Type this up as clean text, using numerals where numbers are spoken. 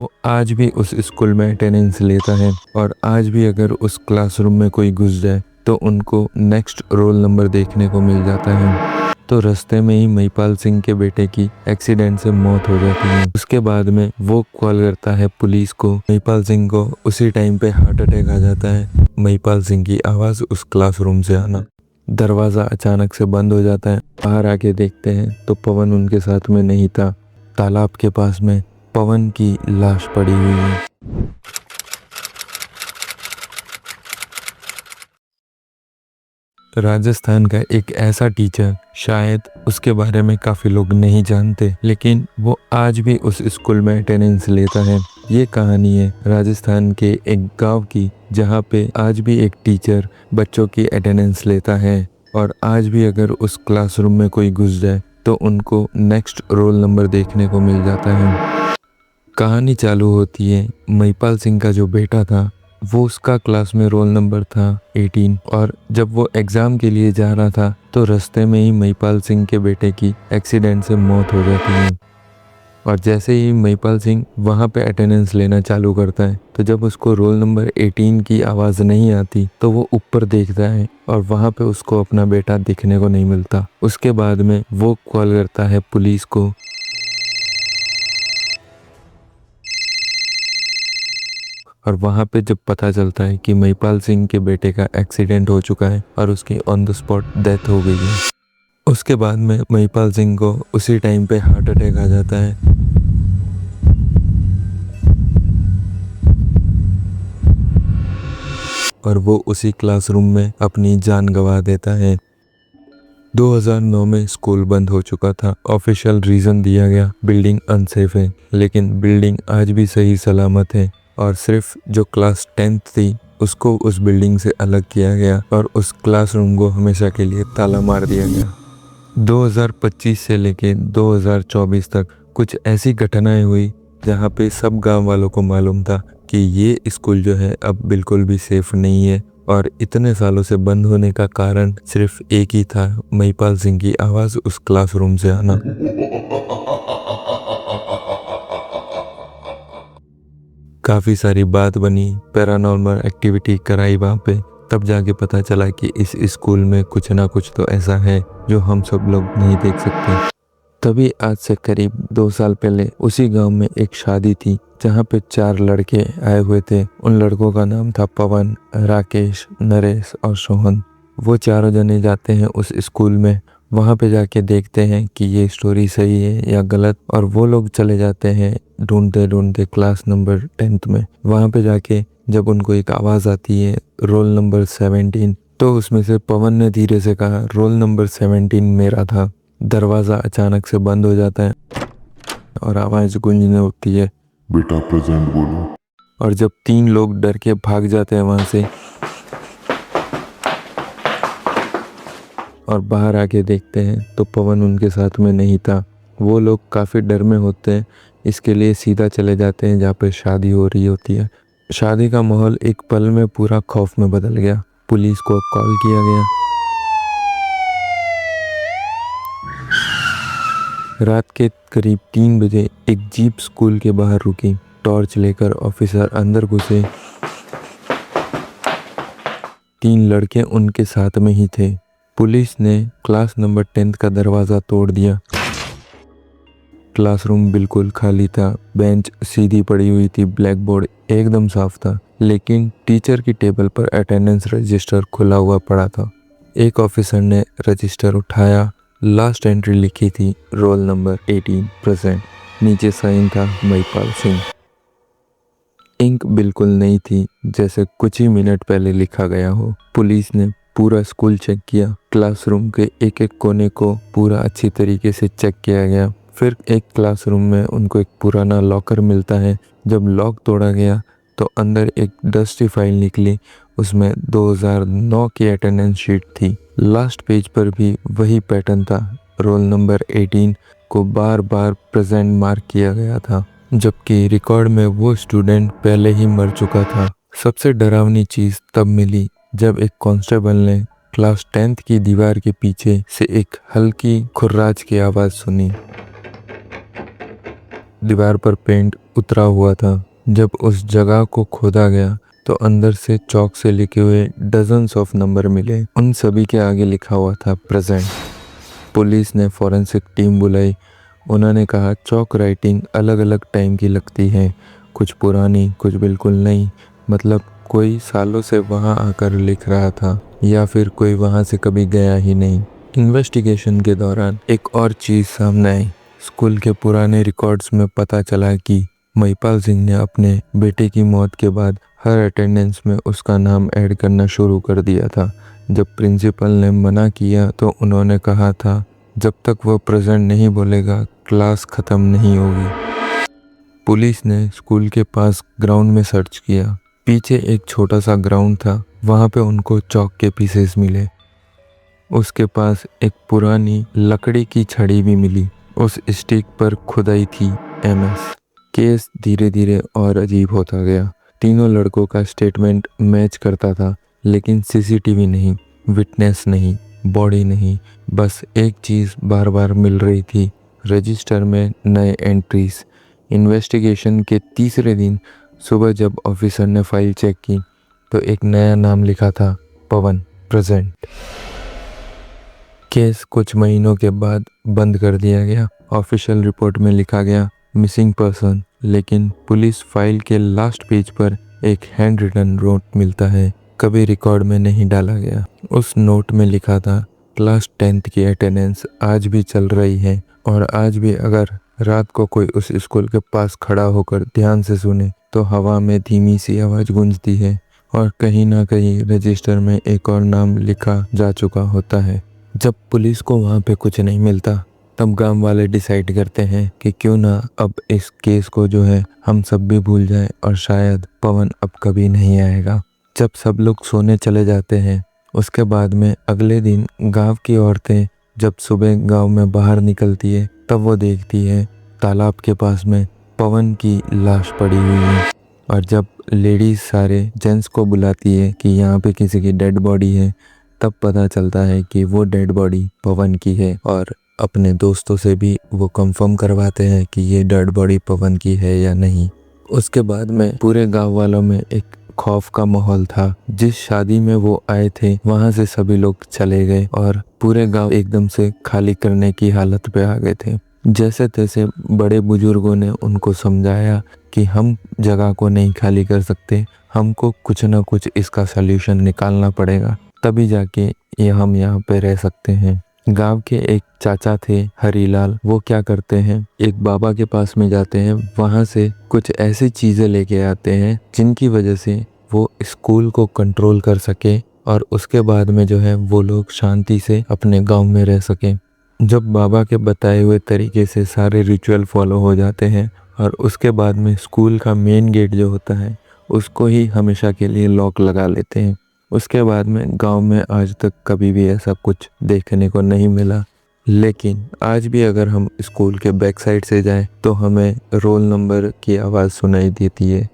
वो आज भी उस स्कूल में अटेंडेंस लेता है और आज भी अगर उस क्लासरूम में कोई घुस जाए तो उनको नेक्स्ट रोल नंबर देखने को मिल जाता है। तो रास्ते में ही महिपाल सिंह के बेटे की एक्सीडेंट से मौत हो जाती है। उसके बाद में वो कॉल करता है पुलिस को। महिपाल सिंह को उसी टाइम पे हार्ट अटैक आ जाता है। महिपाल सिंह की आवाज उस क्लासरूम से आना, दरवाजा अचानक से बंद हो जाता है। बाहर आके देखते हैं तो पवन उनके साथ में नहीं था। तालाब के पास में पवन की लाश पड़ी हुई है। राजस्थान का एक ऐसा टीचर, शायद उसके बारे में काफी लोग नहीं जानते, लेकिन वो आज भी उस स्कूल में अटेंडेंस लेता है। ये कहानी है राजस्थान के एक गांव की, जहाँ पे आज भी एक टीचर बच्चों की अटेंडेंस लेता है और आज भी अगर उस क्लासरूम में कोई घुस जाए तो उनको नेक्स्ट रोल नंबर देखने को मिल जाता है। कहानी चालू होती है, महिपाल सिंह का जो बेटा था वो उसका क्लास में रोल नंबर था 18 और जब वो एग्ज़ाम के लिए जा रहा था तो रास्ते में ही महिपाल सिंह के बेटे की एक्सीडेंट से मौत हो जाती है। और जैसे ही महिपाल सिंह वहाँ पे अटेंडेंस लेना चालू करता है तो जब उसको रोल नंबर 18 की आवाज़ नहीं आती तो वो ऊपर देखता है और वहाँ पे उसको अपना बेटा दिखने को नहीं मिलता। उसके बाद में वो कॉल करता है पुलिस को। और वहाँ पे जब पता चलता है कि महिपाल सिंह के बेटे का एक्सीडेंट हो चुका है और उसकी ऑन द स्पॉट डेथ हो गई है। उसके बाद में महिपाल सिंह को उसी टाइम पे हार्ट अटैक आ जाता है। और वो उसी क्लासरूम में अपनी जान गंवा देता है। 2009 में स्कूल बंद हो चुका था। ऑफिशियल रीज़न दिया गया बिल्डिंग अनसेफ है, लेकिन बिल्डिंग आज भी सही सलामत है और सिर्फ जो क्लास 10th थी उसको उस बिल्डिंग से अलग किया गया और उस क्लासरूम को हमेशा के लिए ताला मार दिया गया। 2025 से लेके 2024 तक कुछ ऐसी घटनाएं हुई जहाँ पे सब गांव वालों को मालूम था कि ये स्कूल जो है अब बिल्कुल भी सेफ नहीं है और इतने सालों से बंद होने का कारण सिर्फ एक ही था, महिपाल सिंह की आवाज़ उस क्लासरूम से आना। काफ़ी सारी बात बनी, पैरानॉर्मल एक्टिविटी कराई वहाँ पे, तब जाके पता चला कि इस स्कूल में कुछ ना कुछ तो ऐसा है जो हम सब लोग नहीं देख सकते। तभी आज से करीब 2 साल पहले उसी गांव में एक शादी थी जहाँ पे 4 लड़के आए हुए थे। उन लड़कों का नाम था पवन, राकेश, नरेश और सोहन। वो चारों जने जाते हैं उस स्कूल में। वहाँ पे जाके देखते हैं कि ये स्टोरी सही है या गलत, और वो लोग चले जाते हैं ढूंढते ढूंढते क्लास नंबर 10th में। वहाँ पे जाके जब उनको एक आवाज़ आती है रोल नंबर 17, तो उसमें से पवन ने धीरे से कहा रोल नंबर 17 मेरा था। दरवाज़ा अचानक से बंद हो जाता है और आवाज़ गूंजने होती है, बेटा प्रेजेंट बोलो। और जब 3 लोग डर के भाग जाते हैं वहाँ से और बाहर आके देखते हैं तो पवन उनके साथ में नहीं था। वो लोग काफ़ी डर में होते हैं, इसके लिए सीधा चले जाते हैं जहाँ पे शादी हो रही होती है। शादी का माहौल एक पल में पूरा खौफ में बदल गया। पुलिस को कॉल किया गया। रात के करीब 3 बजे एक जीप स्कूल के बाहर रुकी। टॉर्च लेकर ऑफिसर अंदर घुसे। 3 लड़के उनके साथ में ही थे। पुलिस ने क्लास नंबर 10th का दरवाज़ा तोड़ दिया। क्लासरूम बिल्कुल खाली था, बेंच सीधी पड़ी हुई थी, ब्लैक बोर्ड एकदम साफ था, लेकिन टीचर की टेबल पर अटेंडेंस रजिस्टर खुला हुआ पड़ा था। एक ऑफिसर ने रजिस्टर उठाया। लास्ट एंट्री लिखी थी रोल नंबर 18 प्रेजेंट। नीचे साइन था महिपाल सिंह। इंक बिल्कुल नई थी, जैसे कुछ ही मिनट पहले लिखा गया हो। पुलिस ने पूरा स्कूल चेक किया। क्लासरूम के एक एक कोने को पूरा अच्छी तरीके से चेक किया गया। फिर एक क्लासरूम में उनको एक पुराना लॉकर मिलता है। जब लॉक तोड़ा गया तो अंदर एक डस्टी फाइल निकली। उसमें 2009 की अटेंडेंस शीट थी। लास्ट पेज पर भी वही पैटर्न था। रोल नंबर 18 को बार बार प्रेजेंट मार्क किया गया था, जबकि रिकॉर्ड में वो स्टूडेंट पहले ही मर चुका था। सबसे डरावनी चीज़ तब मिली जब एक कांस्टेबल ने क्लास 10th की दीवार के पीछे से एक हल्की खुर्राज की आवाज़ सुनी। दीवार पर पेंट उतरा हुआ था। जब उस जगह को खोदा गया तो अंदर से चौक से लिखे हुए डजन्स ऑफ नंबर मिले। उन सभी के आगे लिखा हुआ था प्रेजेंट। पुलिस ने फॉरेंसिक टीम बुलाई। उन्होंने कहा चौक राइटिंग अलग अलग टाइम की लगती है, कुछ पुरानी कुछ बिल्कुल नई। मतलब कोई सालों से वहाँ आकर लिख रहा था या फिर कोई वहाँ से कभी गया ही नहीं। इन्वेस्टिगेशन के दौरान एक और चीज़ सामने आई। स्कूल के पुराने रिकॉर्ड्स में पता चला कि महिपाल सिंह ने अपने बेटे की मौत के बाद हर अटेंडेंस में उसका नाम ऐड करना शुरू कर दिया था। जब प्रिंसिपल ने मना किया तो उन्होंने कहा था जब तक वह प्रेजेंट नहीं बोलेगा क्लास ख़त्म नहीं होगी। पुलिस ने स्कूल के पास ग्राउंड में सर्च किया। पीछे एक छोटा सा ग्राउंड था, वहाँ पे उनको चौक के पीसेस मिले। उसके पास एक पुरानी लकड़ी की छड़ी भी मिली। उस स्टिक पर खुदाई थी MS। केस धीरे धीरे और अजीब होता गया। तीनों लड़कों का स्टेटमेंट मैच करता था, लेकिन CCTV नहीं, विटनेस नहीं, बॉडी नहीं। बस एक चीज़ बार बार मिल रही थी, रजिस्टर में नए एंट्रीज। इन्वेस्टिगेशन के तीसरे दिन सुबह जब ऑफिसर ने फाइल चेक की तो एक नया नाम लिखा था, पवन, प्रेजेंट। केस कुछ महीनों के बाद बंद कर दिया गया। ऑफिशियल रिपोर्ट में लिखा गया मिसिंग पर्सन, लेकिन पुलिस फाइल के लास्ट पेज पर एक हैंड रिटन नोट मिलता है, कभी रिकॉर्ड में नहीं डाला गया। उस नोट में लिखा था क्लास 10th की अटेंडेंस आज भी चल रही है और आज भी अगर रात को कोई उस स्कूल के पास खड़ा होकर ध्यान से सुने तो हवा में धीमी सी आवाज़ गूंजती है और कहीं ना कहीं रजिस्टर में एक और नाम लिखा जा चुका होता है। जब पुलिस को वहाँ पे कुछ नहीं मिलता तब गांव वाले डिसाइड करते हैं कि क्यों ना अब इस केस को जो है हम सब भी भूल जाएं और शायद पवन अब कभी नहीं आएगा। जब सब लोग सोने चले जाते हैं उसके बाद में अगले दिन गांव की औरतें जब सुबह गांव में बाहर निकलती है तब वो देखती है तालाब के पास में पवन की लाश पड़ी हुई है। और जब लेडीज सारे जेंट्स को बुलाती है कि यहाँ पे किसी की डेड बॉडी है, तब पता चलता है कि वो डेड बॉडी पवन की है। और अपने दोस्तों से भी वो कंफर्म करवाते हैं कि ये डेड बॉडी पवन की है या नहीं। उसके बाद में पूरे गांव वालों में एक खौफ का माहौल था। जिस शादी में वो आए थे वहां से सभी लोग चले गए और पूरे गांव एकदम से खाली करने की हालत पे आ गए थे। जैसे तैसे बड़े बुजुर्गों ने उनको समझाया कि हम जगह को नहीं खाली कर सकते, हमको कुछ ना कुछ इसका सल्यूशन निकालना पड़ेगा, तभी जाके हम यहाँ पे रह सकते हैं। गांव के एक चाचा थे हरीलाल, वो क्या करते हैं एक बाबा के पास में जाते हैं, वहां से कुछ ऐसी चीजें लेके आते हैं जिनकी वजह से वो स्कूल को कंट्रोल कर सके और उसके बाद में जो है वो लोग शांति से अपने गांव में रह सके। जब बाबा के बताए हुए तरीके से सारे रिचुअल फॉलो हो जाते हैं और उसके बाद में स्कूल का मेन गेट जो होता है उसको ही हमेशा के लिए लॉक लगा लेते हैं। उसके बाद में गांव में आज तक कभी भी ऐसा कुछ देखने को नहीं मिला। लेकिन आज भी अगर हम स्कूल के बैक साइड से जाएं तो हमें रोल नंबर की आवाज़ सुनाई देती है।